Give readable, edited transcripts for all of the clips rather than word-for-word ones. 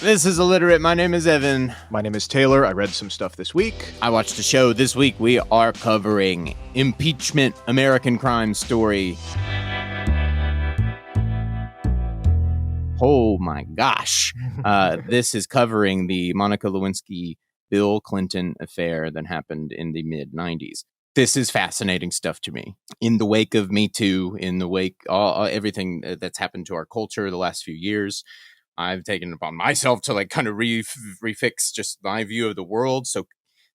This is Illiterate. My name is Evan. My name is Taylor. I read some stuff this week. I watched a show. This week we are covering Impeachment, American Crime Story. Oh my gosh. This is covering the Monica Lewinsky Bill Clinton affair that happened in the mid-90s. This is fascinating stuff to me. In the wake of Me Too, in the wake of everything that's happened to our culture the last few years, I've taken it upon myself to kind of refix just my view of the world. So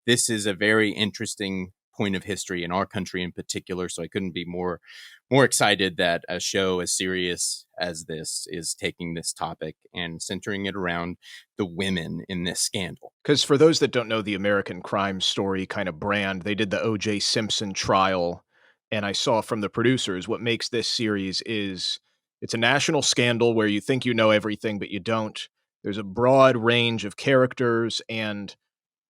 this is a very interesting point of history in our country in particular. So I couldn't be more excited that a show as serious as this is taking this topic and centering it around the women in this scandal. Because for those that don't know the American Crime Story kind of brand, they did the O.J. Simpson trial. And I saw from the producers, what makes this series is it's a national scandal where you think you know everything, but you don't. There's a broad range of characters. And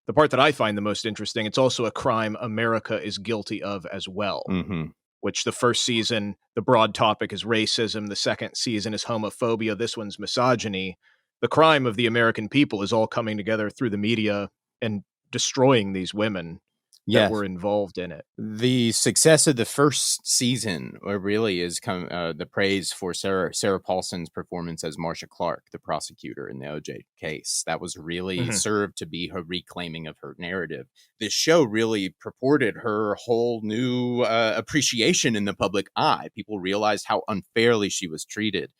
the part that I find the most interesting, it's also a crime America is guilty of as well. Mm-hmm. Which the first season, the broad topic is racism. The second season is homophobia. This one's misogyny. The crime of the American people is all coming together through the media and destroying these women that were involved in it. The success of the first season really is the praise for Sarah Paulson's performance as Marcia Clark, the prosecutor in the OJ case. That was really served to be her reclaiming of her narrative. This show really purported her whole new appreciation in the public eye. People realized how unfairly she was treated.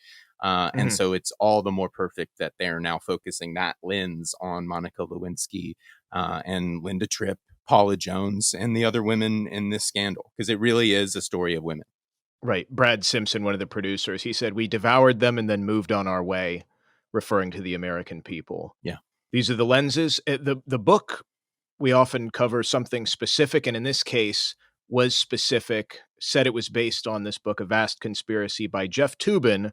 And so it's all the more perfect that they're now focusing that lens on Monica Lewinsky and Linda Tripp, Paula Jones, and the other women in this scandal, because it really is a story of women. Right. Brad Simpson, one of the producers, he said, "We devoured them and then moved on our way," referring to the American people. Yeah. These are the lenses. The book, we often cover something specific, and in this case was specific, said it was based on this book, A Vast Conspiracy by Jeff Toobin,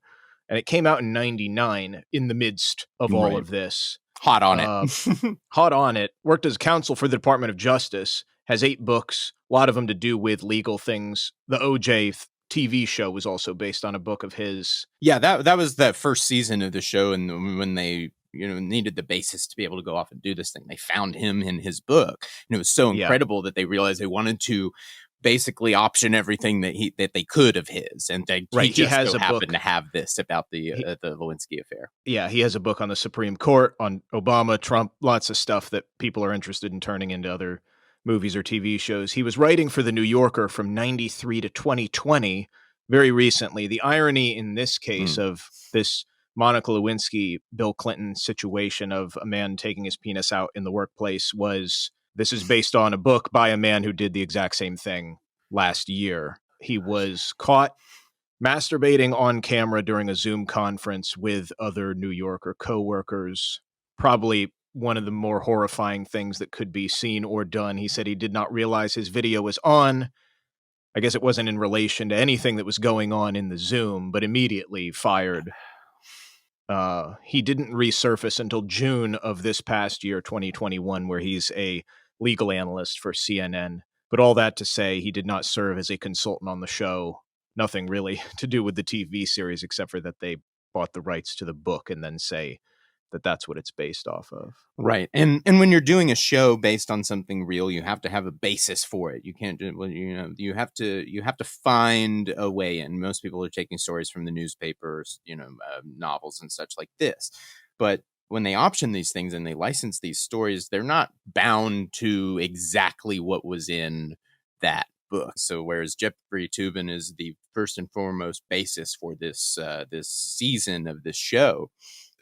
and it came out in 1999 in the midst of all of this. Hot on it. Hot on it. Worked as counsel for the Department of Justice. Has 8 books, a lot of them to do with legal things. The OJ TV show was also based on a book of his. Yeah, that was that first season of the show, and when they needed the basis to be able to go off and do this thing, they found him in his book, and it was so incredible that they realized they wanted to basically option everything that they could of his, and he just happened to have this about the Lewinsky affair. Yeah, he has a book on the Supreme Court, on Obama, Trump, lots of stuff that people are interested in turning into other movies or TV shows. He was writing for The New Yorker from 93 to 2020, very recently. The irony in this case of this Monica Lewinsky, Bill Clinton situation of a man taking his penis out in the workplace was, this is based on a book by a man who did the exact same thing last year. He was caught masturbating on camera during a Zoom conference with other New Yorker co-workers. Probably one of the more horrifying things that could be seen or done. He said he did not realize his video was on. I guess it wasn't in relation to anything that was going on in the Zoom, but immediately fired. He didn't resurface until June of this past year, 2021, where he's a legal analyst for CNN. But all that to say, he did not serve as a consultant on the show. Nothing really to do with the TV series, except for that they bought the rights to the book and then say that that's what it's based off of. Right. And when you're doing a show based on something real, you have to have a basis for it. You can't do, you have to find a way in. Most people are taking stories from the newspapers, novels and such like this. But when they option these things and they license these stories, they're not bound to exactly what was in that book. So whereas Jeffrey Toobin is the first and foremost basis for this season of this show,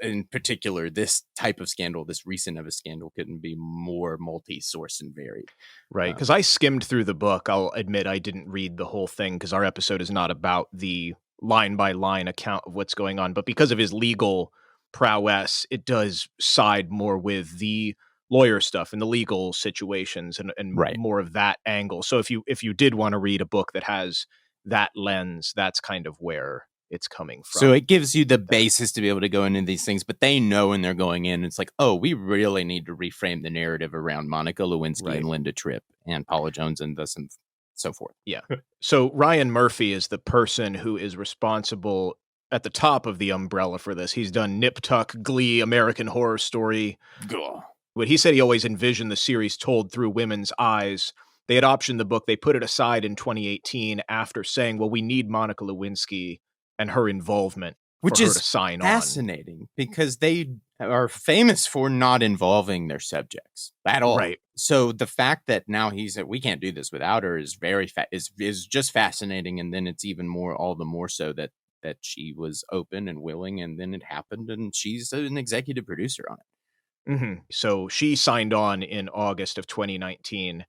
in particular, this type of scandal, this recent of a scandal, couldn't be more multi-source and varied. Right, because I skimmed through the book. I'll admit I didn't read the whole thing because our episode is not about the line-by-line account of what's going on. But because of his legal prowess, it does side more with the lawyer stuff and the legal situations and more of that angle. So if you did want to read a book that has that lens, that's kind of where it's coming from. So it gives you the basis to be able to go into these things, but they know when they're going in, it's like, oh, we really need to reframe the narrative around Monica Lewinsky and Linda Tripp and Paula Jones and thus and so forth. Yeah. So Ryan Murphy is the person who is responsible at the top of the umbrella for this. He's done Nip Tuck, Glee, American Horror Story. Gah. But he said he always envisioned the series told through women's eyes. They had optioned the book. They put it aside in 2018 after saying, well, we need Monica Lewinsky and her involvement Which for her is to sign fascinating because they are famous for not involving their subjects at all. Right. So the fact that now he said we can't do this without her is very is just fascinating. And then it's even more, all the more so that she was open and willing, and then it happened, and she's an executive producer on it. Mm-hmm. So she signed on in August of 2019.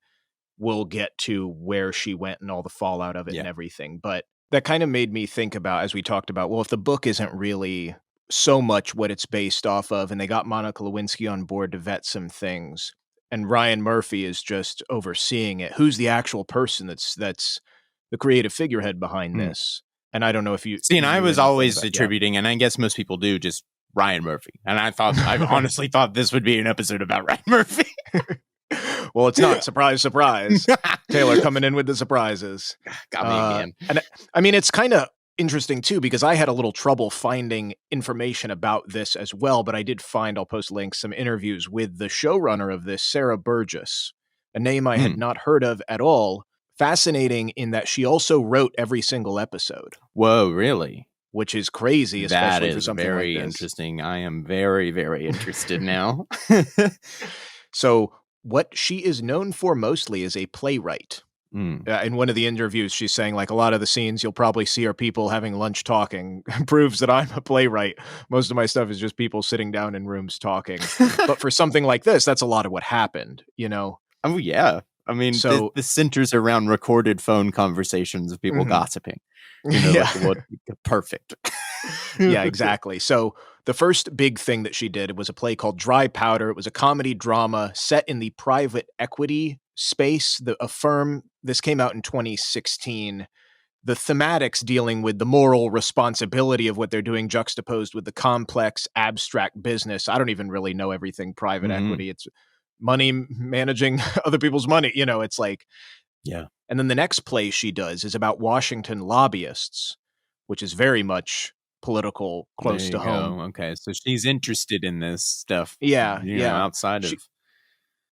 We'll get to where she went and all the fallout of it and everything. But that kind of made me think about, as we talked about, well, if the book isn't really so much what it's based off of, and they got Monica Lewinsky on board to vet some things, and Ryan Murphy is just overseeing it, who's the actual person that's the creative figurehead behind this? And I don't know if you see, and I was always attributing, and I guess most people do, just Ryan Murphy. And I honestly thought this would be an episode about Ryan Murphy. Well, it's not. Surprise, surprise. Taylor coming in with the surprises. Got me again. And I mean, it's kind of interesting too, because I had a little trouble finding information about this as well, but I did find, I'll post links, some interviews with the showrunner of this, Sarah Burgess, a name I had not heard of at all. Fascinating in that she also wrote every single episode. Whoa, really? Which is crazy, especially for something like this. That is very interesting. I am very, very interested now. So what she is known for mostly is a playwright. In one of the interviews, she's saying, like, a lot of the scenes you'll probably see are people having lunch talking. Proves that I'm a playwright. Most of my stuff is just people sitting down in rooms talking. But for something like this, that's a lot of what happened, you know? Oh, yeah. I mean, so this centers around recorded phone conversations of people gossiping. You know, perfect. Yeah, exactly. So the first big thing that she did was a play called Dry Powder. It was a comedy drama set in the private equity space, a firm. This came out in 2016. The thematics dealing with the moral responsibility of what they're doing juxtaposed with the complex, abstract business. I don't even really know everything private equity. It's money managing other people's money. You know, it's like, yeah. And then the next play she does is about Washington lobbyists, which is very much political, close to home. Okay, so she's interested in this stuff. Yeah, you know, outside of.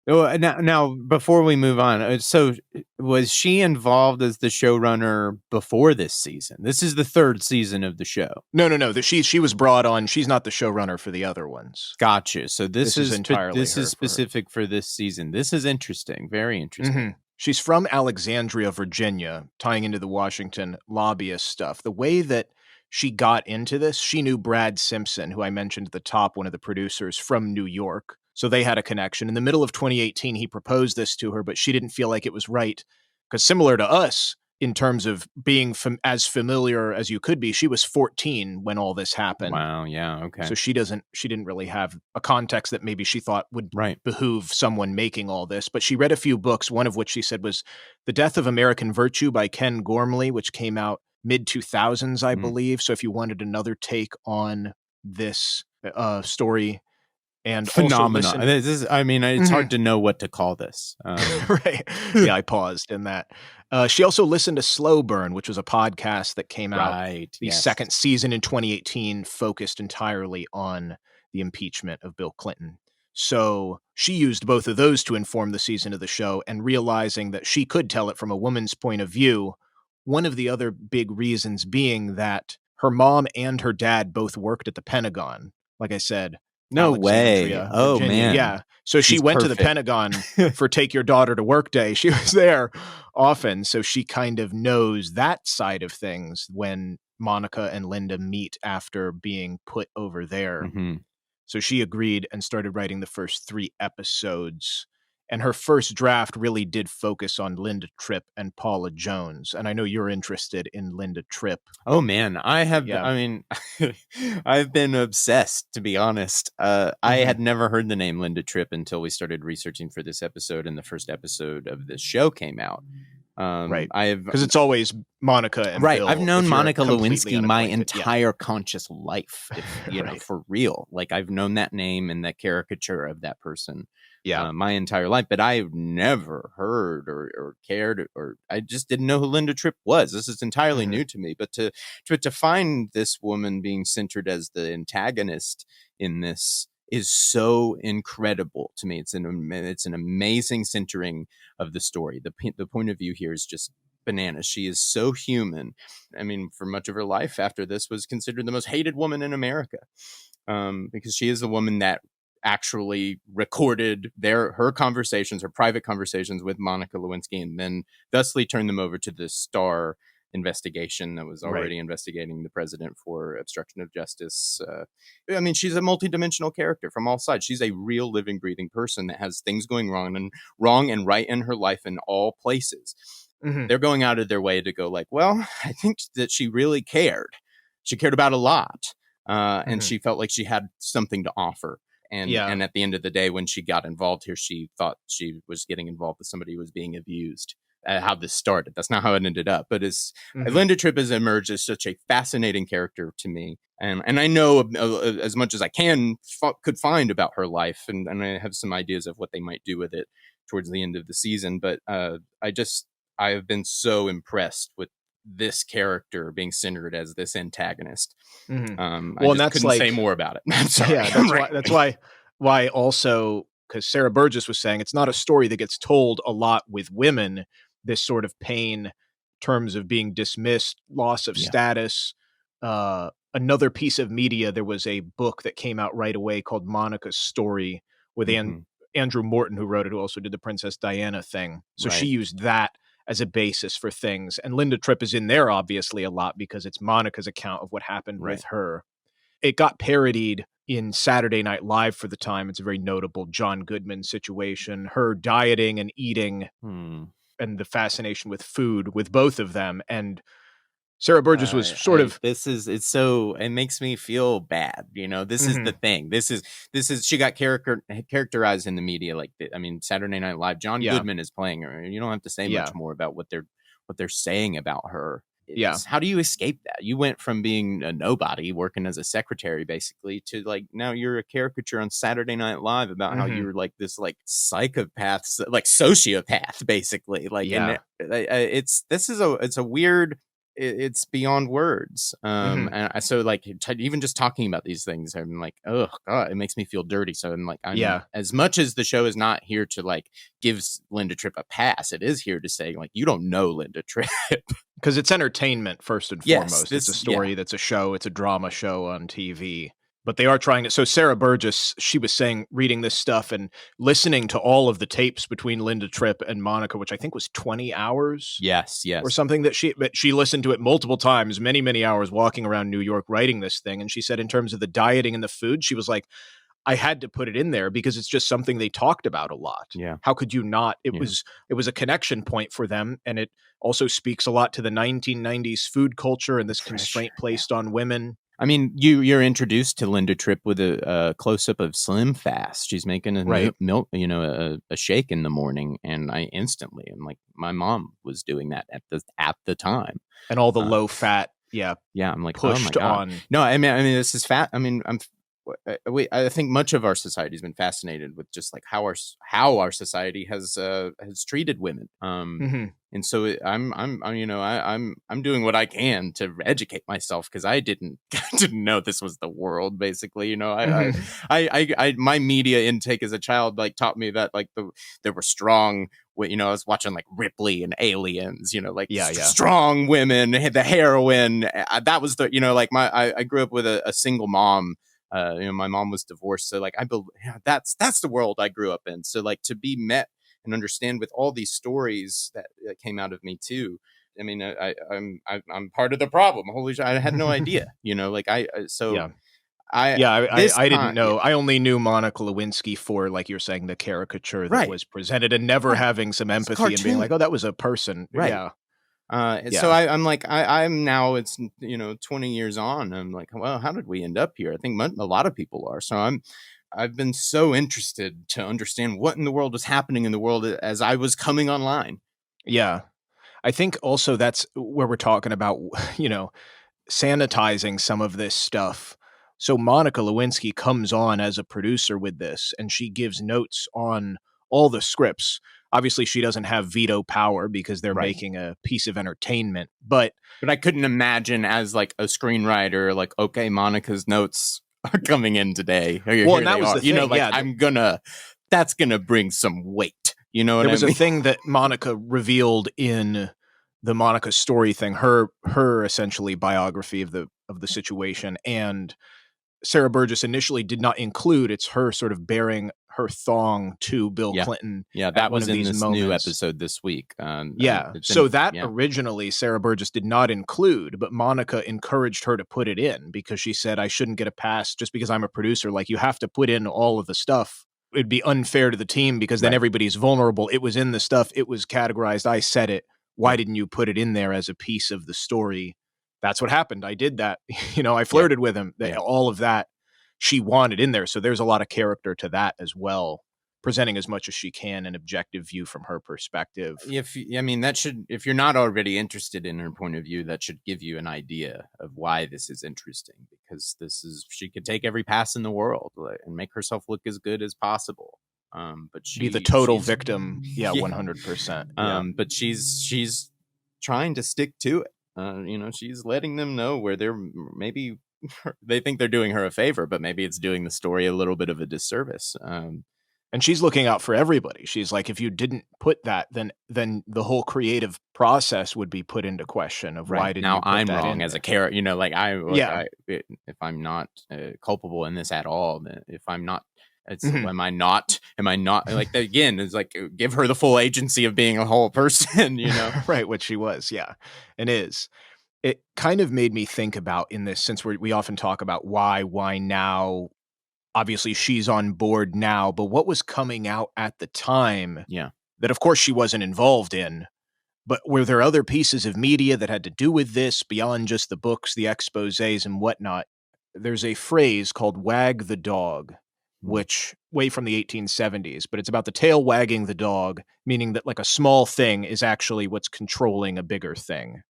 Now, before we move on, so was she involved as the showrunner before this season? This is the third season of the show. No. She was brought on. She's not the showrunner for the other ones. Gotcha. So this is entirely this is specific for this season. This is interesting. Very interesting. She's from Alexandria, Virginia, tying into the Washington lobbyist stuff. The way that she got into this, she knew Brad Simpson, who I mentioned at the top, one of the producers from New York. So they had a connection. In the middle of 2018, he proposed this to her, but she didn't feel like it was right. Because similar to us, in terms of being as familiar as you could be, she was 14 when all this happened. Wow, yeah, okay. So she didn't really have a context that maybe she thought would behoove someone making all this. But she read a few books, one of which she said was The Death of American Virtue by Ken Gormley, which came out mid-2000s, I believe. So if you wanted another take on this story, and phenomenon. It's hard to know what to call this. Right. Yeah, I paused in that. She also listened to Slow Burn, which was a podcast that came out the second season in 2018, focused entirely on the impeachment of Bill Clinton. So she used both of those to inform the season of the show, and realizing that she could tell it from a woman's point of view. One of the other big reasons being that her mom and her dad both worked at the Pentagon. Like I said, no way. Oh, Virginia. man. Yeah. So she went to the Pentagon for Take Your Daughter to Work Day. She was there often. So she kind of knows that side of things when Monica and Linda meet after being put over there. So she agreed and started writing the first 3 episodes. And her first draft really did focus on Linda Tripp and Paula Jones. And I know you're interested in Linda Tripp. Oh, man. I have. Yeah. I mean, I've been obsessed, to be honest. I had never heard the name Linda Tripp until we started researching for this episode, and the first episode of this show came out. Right. I've Because it's always Monica and right. Bill. I've known if you're Monica completely Lewinsky my unacquainted. Yeah. entire conscious life, if, you know, Right. for real. Like I've known that name and that caricature of that person Yeah. my entire life, but I've never heard or cared, or I just didn't know who Linda Tripp was. This is entirely new to me. But to find this woman being centered as the antagonist in this is so incredible to me. It's an amazing centering of the story. The point of view here is just bananas. She is so human. I mean, for much of her life after this was considered the most hated woman in America, because she is the woman that actually recorded her conversations, her private conversations with Monica Lewinsky, and then thusly turned them over to the Starr investigation that was already investigating the president for obstruction of justice. I mean, she's a multidimensional character from all sides. She's a real living, breathing person that has things going wrong and right in her life in all places. They're going out of their way to go like, well, I think that she really cared. She cared about a lot. And she felt like she had something to offer. And at the end of the day, when she got involved here, she thought she was getting involved with somebody who was being abused. How this started. That's not how it ended up. But Linda Tripp has emerged as such a fascinating character to me. And I know as much as I could find about her life. And I have some ideas of what they might do with it towards the end of the season. But I have been so impressed with this character being centered as this antagonist. Well, and that's couldn't say more about it. I'm sorry. Yeah, that's why also, because Sarah Burgess was saying it's not a story that gets told a lot with women, this sort of pain, terms of being dismissed, loss of status. Another piece of media, there was a book that came out right away called Monica's Story with Andrew Morton, who wrote it, who also did the Princess Diana thing. So she used that as a basis for things. And Linda Tripp is in there, obviously, a lot because it's Monica's account of what happened with her. It got parodied in Saturday Night Live for the time. It's a very notable John Goodman situation, her dieting and eating and the fascination with food with both of them. And Sarah Burgess was it makes me feel bad. You know, this is the thing. This is she got characterized in the media. Like, I mean, Saturday Night Live, John Goodman is playing her. You don't have to say much more about what they're saying about her. How do you escape that? You went from being a nobody working as a secretary basically to like now you're a caricature on Saturday Night Live about how you're like this like psychopath, like sociopath basically. Like it's a weird. It's beyond words. And so like even just talking about these things, I'm like, oh God, it makes me feel dirty. So I'm like, as much as the show is not here to like give Linda Tripp a pass, it is here to say like, you don't know Linda Tripp. Because it's entertainment first and foremost. It's a story that's a show. It's a drama show on TV. But they are trying to. So Sarah Burgess, she was saying, reading this stuff and listening to all of the tapes between Linda Tripp and Monica, which I think was 20 hours. Yes. Or something but she listened to it multiple times, many, many hours walking around New York writing this thing. And she said in terms of the dieting and the food, she was like, I had to put it in there because it's just something they talked about a lot. Yeah. How could you not? It was a connection point for them. And it also speaks a lot to the 1990s food culture and this constraint placed on women. I mean, you're introduced to Linda Tripp with a close up of Slim Fast. She's making a milk, a shake in the morning, and I'm like, my mom was doing that at the time, and all the low fat, I'm like, pushed oh my God. on. No, I mean, this is fat. I mean, I think much of our society has been fascinated with just like how our society has treated women. And so I'm doing what I can to educate myself because I didn't know this was the world. Basically, I my media intake as a child like taught me that like there were strong. I was watching like Ripley and Aliens. Strong women, the heroine. That was I grew up with a single mom. My mom was divorced, so like that's the world I grew up in. So like to be met and understand with all these stories that came out of me too. I mean, I'm part of the problem. Holy shit, I had no idea. I didn't know. I only knew Monica Lewinsky for, like you're saying, the caricature that was presented, and never having some empathy and being like, oh, that was a person. Right. So I'm like, I'm now, it's, 20 years on. I'm like, well, how did we end up here? I think a lot of people are. So I've been so interested to understand what in the world was happening in the world as I was coming online. Yeah. I think also that's where we're talking about, sanitizing some of this stuff. So Monica Lewinsky comes on as a producer with this, and she gives notes on all the scripts. Obviously, she doesn't have veto power because they're making a piece of entertainment. But I couldn't imagine as like a screenwriter, like, okay, Monica's notes are coming in today. Well, and that was the thing. That's gonna bring some weight. You know what I mean? There was a thing that Monica revealed in the Monica story thing, her essentially biography of the situation, and Sarah Burgess initially did not include. It's her sort of bearing her thong to Bill Clinton. Yeah, that was in this moments. new episode this week. Originally Sarah Burgess did not include, but Monica encouraged her to put it in because she said, I shouldn't get a pass just because I'm a producer. Like, you have to put in all of the stuff. It'd be unfair to the team because then everybody's vulnerable. It was in the stuff. It was categorized. I said it. Why didn't you put it in there as a piece of the story? That's what happened. I did that. I flirted with him. All of that she wanted in there. So there's a lot of character to that as well, presenting as much as she can an objective view from her perspective. If you're not already interested in her point of view, that should give you an idea of why this is interesting, because she could take every pass in the world and make herself look as good as possible. But be the total victim. 100%. But she's trying to stick to it. She's letting them know where maybe they think they're doing her a favor, but maybe it's doing the story a little bit of a disservice. And she's looking out for everybody. She's like, if you didn't put that, then the whole creative process would be put into question of why didn't you put I'm that wrong in as there? a character. If I'm not culpable in this at all, then if I'm not, am I not? Like, again, it's like, give her the full agency of being a whole person, Right, which she was, and is. It kind of made me think about in this, since we often talk about why now. Obviously, she's on board now, but what was coming out at the time that, of course, she wasn't involved in, but were there other pieces of media that had to do with this beyond just the books, the exposés, and whatnot? There's a phrase called Wag the Dog, which way from the 1870s, but it's about the tail wagging the dog, meaning that like a small thing is actually what's controlling a bigger thing,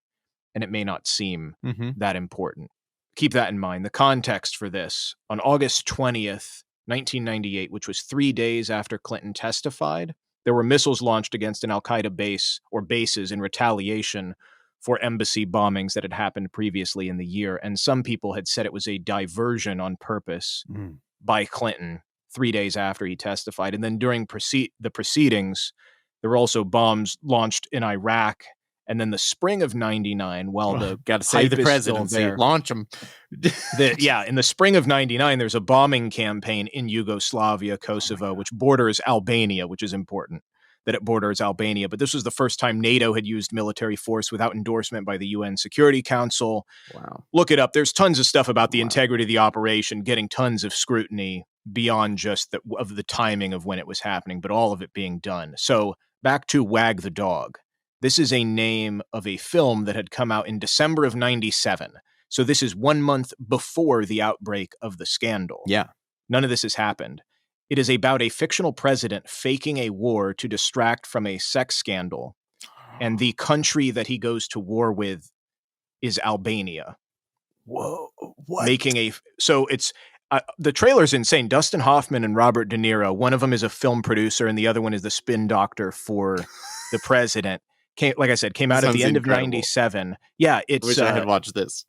and it may not seem that important. Keep that in mind. The context for this, on August 20th, 1998, which was 3 days after Clinton testified, there were missiles launched against an al-Qaeda base or bases in retaliation for embassy bombings that had happened previously in the year. And some people had said it was a diversion on purpose by Clinton 3 days after he testified. And then during the proceedings, there were also bombs launched in Iraq. And then the spring of 99, got to save the presidency, launch them. In the spring of 99, there's a bombing campaign in Yugoslavia, Kosovo, which borders Albania, which is important that it borders Albania. But this was the first time NATO had used military force without endorsement by the UN Security Council. Wow. Look it up. There's tons of stuff about the integrity of the operation, getting tons of scrutiny beyond just of the timing of when it was happening, but all of it being done. So back to Wag the Dog. This is a name of a film that had come out in December of 97. So this is 1 month before the outbreak of the scandal. Yeah. None of this has happened. It is about a fictional president faking a war to distract from a sex scandal. And the country that he goes to war with is Albania. Whoa. What? So it's, the trailer's insane. Dustin Hoffman and Robert De Niro, one of them is a film producer and the other one is the spin doctor for the president. Came out at the end of 97. Yeah, I wish I had watched this.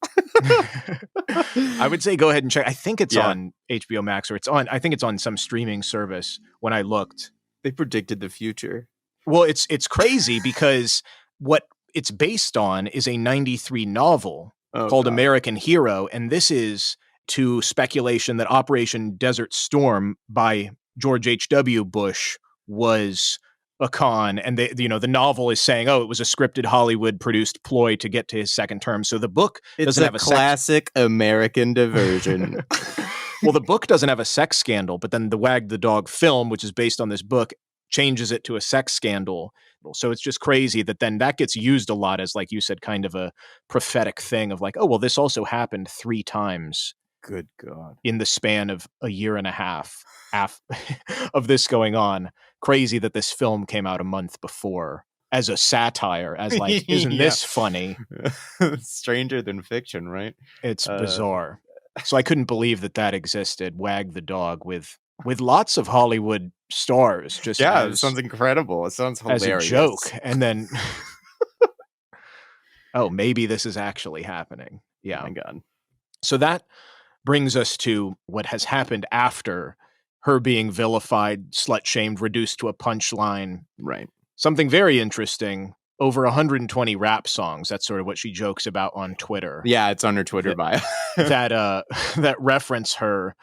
I would say go ahead and check. I think it's on HBO Max I think it's on some streaming service when I looked. They predicted the future. Well, it's crazy because what it's based on is a 93 novel called American Hero, and this is to speculation that Operation Desert Storm by George H.W. Bush was a con, and the novel is saying, it was a scripted Hollywood produced ploy to get to his second term. So the book doesn't have a classic American diversion. Well, the book doesn't have a sex scandal, but then the Wag the Dog film, which is based on this book, changes it to a sex scandal. So it's just crazy that then that gets used a lot as, like you said, kind of a prophetic thing of like, this also happened 3 times. Good God. In the span of a year and a half of this going on. Crazy that this film came out a month before. as a satire, as like, isn't this funny? Stranger than fiction, right? It's bizarre. So I couldn't believe that existed. Wag the Dog with lots of Hollywood stars. Just it sounds incredible. It sounds hilarious. As a joke, and then oh, maybe this is actually happening. Yeah. Oh my God. So that brings us to what has happened after her being vilified, slut-shamed, reduced to a punchline. Right. Something very interesting. Over 120 rap songs. That's sort of what she jokes about on Twitter. Yeah, it's on her Twitter bio. that reference her.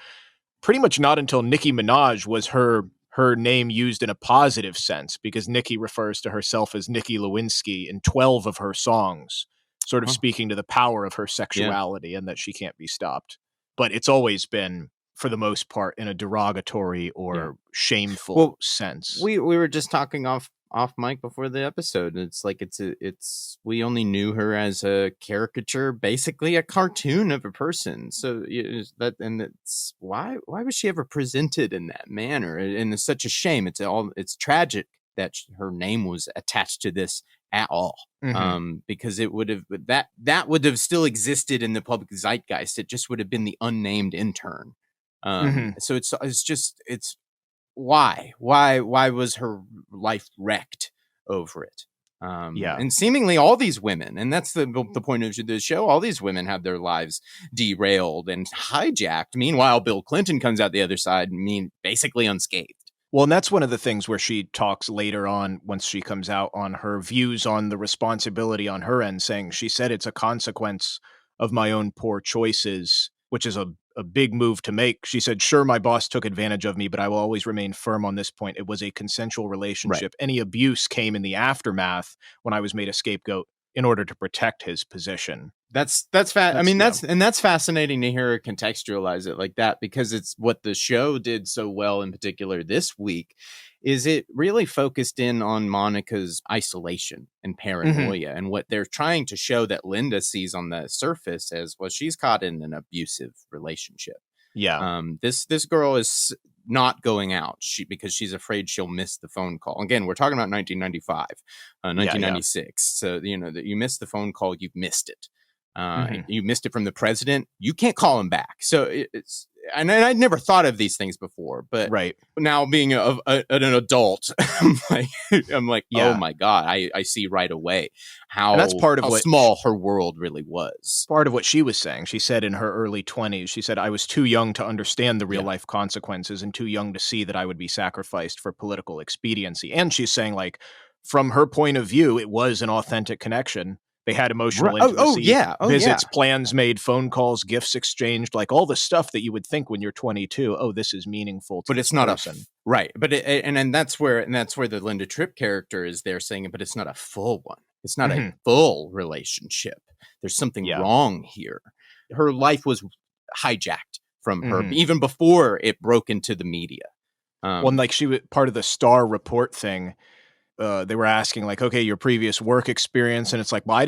Pretty much not until Nicki Minaj was her name used in a positive sense, because Nicki refers to herself as Nikki Lewinsky in 12 of her songs, sort of speaking to the power of her sexuality and that she can't be stopped. But it's always been, for the most part, in a derogatory or shameful sense. We were just talking off mic before the episode. It's like we only knew her as a caricature, basically a cartoon of a person. So it's why was she ever presented in that manner? And it's such a shame. It's tragic that her name was attached to this at all. Because it would have that would have still existed in the public zeitgeist. It just would have been the unnamed intern. So it's why was her life wrecked over it? And seemingly all these women, and that's the point of the show, all these women have their lives derailed and hijacked. Meanwhile, Bill Clinton comes out the other side, basically unscathed. Well, and that's one of the things where she talks later on, once she comes out, on her views on the responsibility on her end, saying she said it's a consequence of my own poor choices, which is a big move to make. She said, sure, my boss took advantage of me, but I will always remain firm on this point. It was a consensual relationship. Right. Any abuse came in the aftermath when I was made a scapegoat in order to protect his position. That's fascinating to hear her contextualize it like that, because it's what the show did so well in particular this week is it really focused in on Monica's isolation and paranoia and what they're trying to show that Linda sees on the surface as, well, she's caught in an abusive relationship. Yeah. This girl is not going out because she's afraid she'll miss the phone call. Again, we're talking about 1995, 1996. So, that you missed the phone call, you've missed it. You missed it from the president. You can't call him back. So it's, and I'd never thought of these things before, but now being an adult, I'm like, oh my God, I see right away how small her world really was. Part of what she was saying. She said in her early 20s, she said, I was too young to understand the real life consequences and too young to see that I would be sacrificed for political expediency. And she's saying, like, from her point of view, it was an authentic connection. They had emotional intimacy, visits, plans made, phone calls, gifts exchanged, like all the stuff that you would think when you're 22. Oh, this is meaningful to but it's not person. Right. But and that's where the Linda Tripp character is there saying it, but it's not a full one. It's not a full relationship. There's something wrong here. Her life was hijacked from her even before it broke into the media. Well, like she was part of the Star Report thing. They were asking, like, okay, your previous work experience. And it's like, well,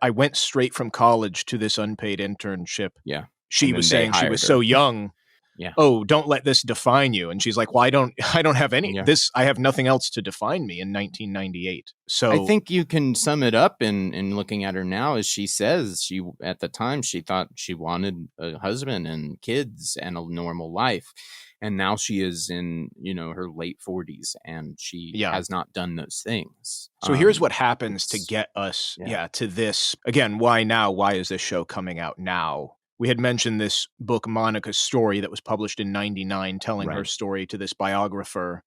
I went straight from college to this unpaid internship. Yeah. She was saying she was so young. Yeah. Oh, don't let this define you. And she's like, well, I don't have any this. I have nothing else to define me in 1998. So I think you can sum it up in looking at her now, as she says, at the time she thought she wanted a husband and kids and a normal life. And now she is in, her late 40s, and she has not done those things. So here's what happens to get us to this. Again, why now? Why is this show coming out now? We had mentioned this book, Monica's Story, that was published in 1999, telling her story to this biographer.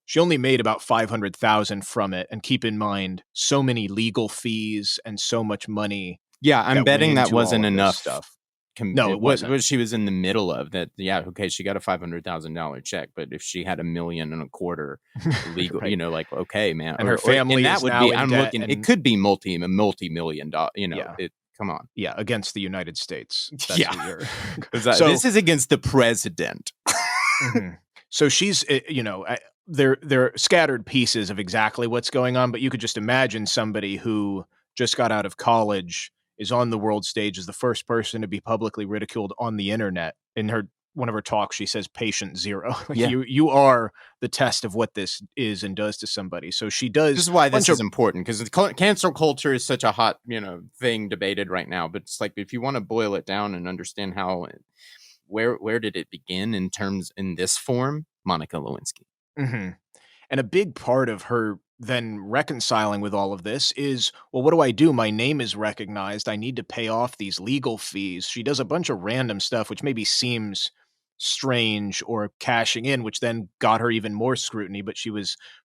She only made about $500,000 from it. And keep in mind, so many legal fees and so much money. Yeah, I'm betting that wasn't enough stuff. No, it wasn't. What she was in the middle of that. Yeah, okay, she got a $500,000 check, but if she had $1.25 million legal, okay, man, and her family, that would be. I'm looking. It could be multi-million dollar. Come on, against the United States. That's this is against the president. So she's, they're scattered pieces of exactly what's going on, but you could just imagine somebody who just got out of college, is on the world stage, is the first person to be publicly ridiculed on the internet in her one of her talks, she says patient zero. Yeah. You are the test of what this is and does to somebody. So she does. This is why this is important, because cancel culture is such a hot, thing debated right now. But it's like, if you want to boil it down and understand where did it begin in this form, Monica Lewinsky. Mm-hmm. And a big part of her then reconciling with all of this is, well, what do I do? My name is recognized. I need to pay off these legal fees. She does a bunch of random stuff, which maybe seems strange or cashing in, which then got her even more scrutiny. But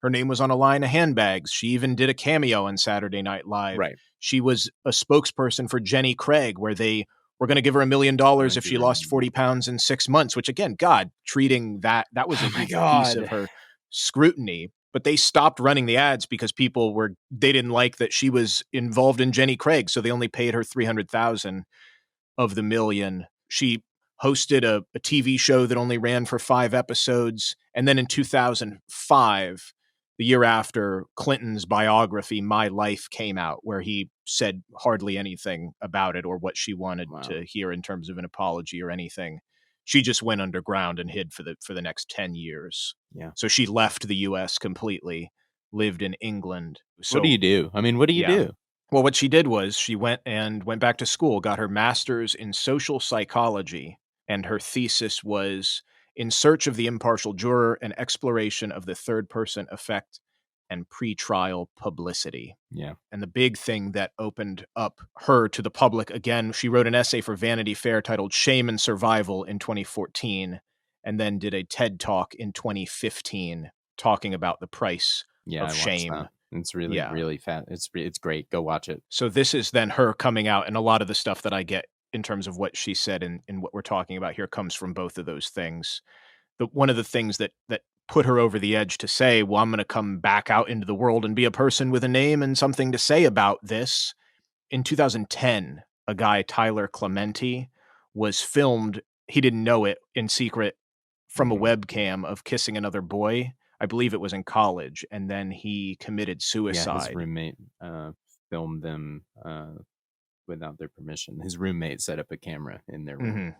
her name was on a line of handbags. She even did a cameo on Saturday Night Live. Right. She was a spokesperson for Jenny Craig, where they were going to give her $1 million if she lost 40 pounds in 6 months, which again, God, treating that was a huge piece of her scrutiny. But they stopped running the ads because they didn't like that she was involved in Jenny Craig. So they only paid her $300,000 of the $1 million. She hosted a TV show that only ran for 5 episodes. And then in 2005, the year after, Clinton's biography, My Life, came out, where he said hardly anything about it or what she wanted to hear in terms of an apology or anything. She just went underground and hid for the next 10 years. Yeah. So she left the U.S. completely, lived in England. So, what do you do? I mean, what do you do? Well, what she did was she went back to school, got her master's in social psychology, and her thesis was In Search of the Impartial Juror, an exploration of the third-person effect and pretrial publicity. Yeah. And the big thing that opened up her to the public, again, she wrote an essay for Vanity Fair titled Shame and Survival in 2014, and then did a TED Talk in 2015 talking about the price of shame. It's really fat. It's great. Go watch it. So this is then her coming out, and a lot of the stuff that I get in terms of what she said and what we're talking about here comes from both of those things. One of the things that put her over the edge to say, well, I'm going to come back out into the world and be a person with a name and something to say about this. In 2010, a guy, Tyler Clementi, was filmed, he didn't know it, in secret from a webcam of kissing another boy. I believe it was in college. And then he committed suicide. Yeah, his roommate filmed them without their permission. His roommate set up a camera in their room. Mm-hmm.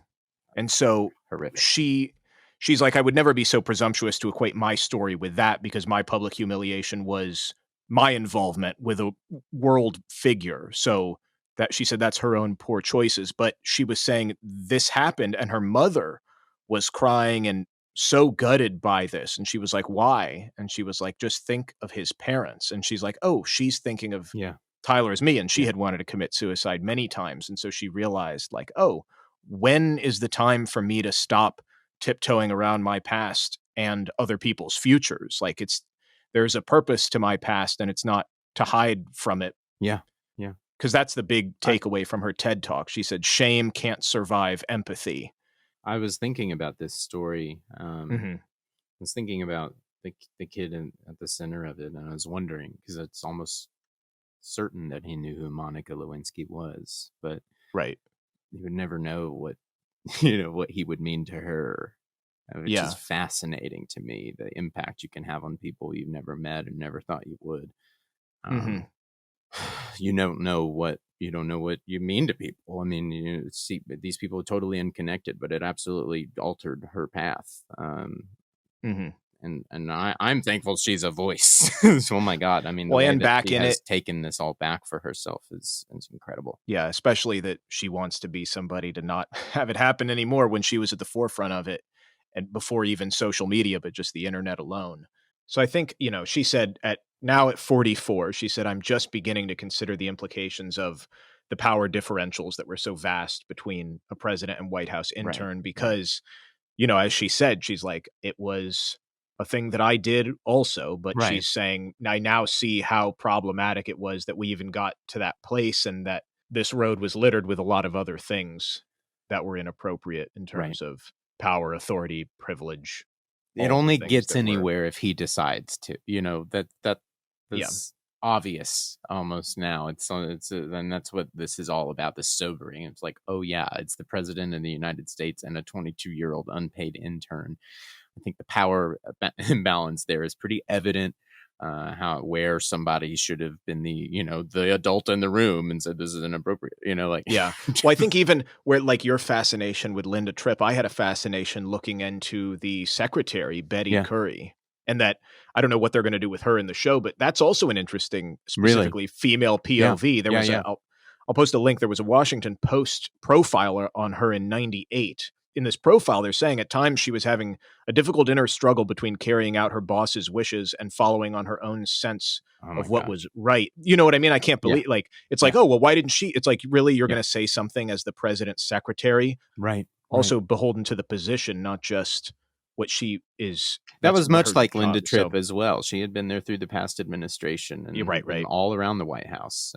And so horrific. She's like, I would never be so presumptuous to equate my story with that, because my public humiliation was my involvement with a world figure. So that she said that's her own poor choices. But she was saying this happened and her mother was crying and so gutted by this. And she was like, why? And she was like, just think of his parents. And she's like, oh, she's thinking of Tyler as me. And she had wanted to commit suicide many times. And so she realized, like, oh, when is the time for me to stop tiptoeing around my past and other people's futures? Like, there's a purpose to my past, and it's not to hide from it. Yeah. Because that's the big takeaway from her TED Talk. She said, shame can't survive empathy. I was thinking about this story. I was thinking about the kid at the center of it, and I was wondering, because it's almost certain that he knew who Monica Lewinsky was, but right, you would never know what what he would mean to her. Which is fascinating to me, the impact you can have on people you've never met and never thought you would. You don't know what you mean to people. I mean, see, these people are totally unconnected, but it absolutely altered her path. And I'm thankful she's a voice. So, oh my God. I mean, the way that she has taken this all back for herself is incredible. Yeah, especially that she wants to be somebody to not have it happen anymore, when she was at the forefront of it, and before even social media, but just the internet alone. So I think, she said at 44, she said, I'm just beginning to consider the implications of the power differentials that were so vast between a president and White House intern, because, as she said, she's like, it was a thing that I did also, but she's saying, I now see how problematic it was that we even got to that place, and that this road was littered with a lot of other things that were inappropriate in terms of power, authority, privilege. It only gets anywhere if he decides to, that's obvious almost now. And that's what this is all about, this sobering. It's like, oh yeah, it's the president of the United States and a 22-year-old unpaid intern. I think the power imbalance there is pretty evident. where somebody should have been the adult in the room and said this is inappropriate, Yeah. Well, I think even where like your fascination with Linda Tripp, I had a fascination looking into the secretary, Betty Currie, and that I don't know what they're going to do with her in the show, but that's also an interesting, specifically female POV. There was I'll post a link. There was a Washington Post profiler on her in 98. In this profile, they're saying at times she was having a difficult inner struggle between carrying out her boss's wishes and following on her own sense of what was right. You know what I mean? I can't believe it's like, oh, well, why didn't she? It's like, really, you're going to say something as the president's secretary, right? Also beholden to the position, not just what she is. That was much like Linda Tripp as well. She had been there through the past administration and, and all around the White House.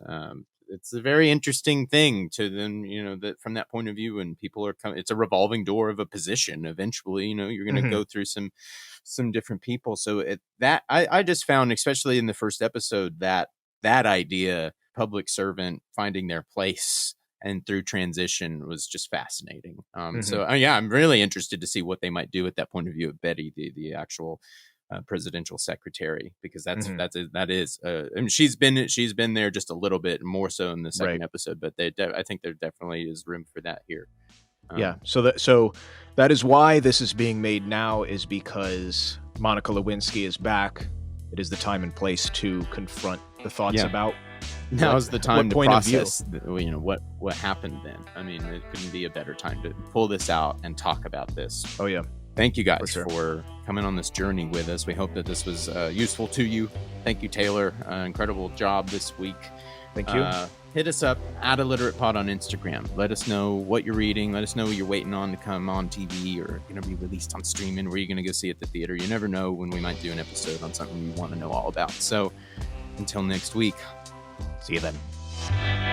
It's a very interesting thing to then, that from that point of view, and people are coming, it's a revolving door of a position. Eventually, you're going to go through some different people. So I just found, especially in the first episode, that idea, public servant finding their place and through transition, was just fascinating. So I'm really interested to see what they might do at that point of view of Betty, the actual presidential secretary, because that is I mean, she's been there just a little bit more so in the second episode, but I think there definitely is room for that here. So that is why this is being made now, is because Monica Lewinsky is back. It is the time and place to confront the thoughts about now is the time to process what happened then. I mean, it couldn't be a better time to pull this out and talk about this. Oh yeah. Thank you guys for coming on this journey with us. We hope that this was useful to you. Thank you, Taylor. Incredible job this week. Thank you. Hit us up at ILLITERATE-POD on Instagram. Let us know what you're reading. Let us know what you're waiting on to come on TV or going to be released on streaming. Where you're going to go see at the theater. You never know when we might do an episode on something you want to know all about. So until next week, see you then.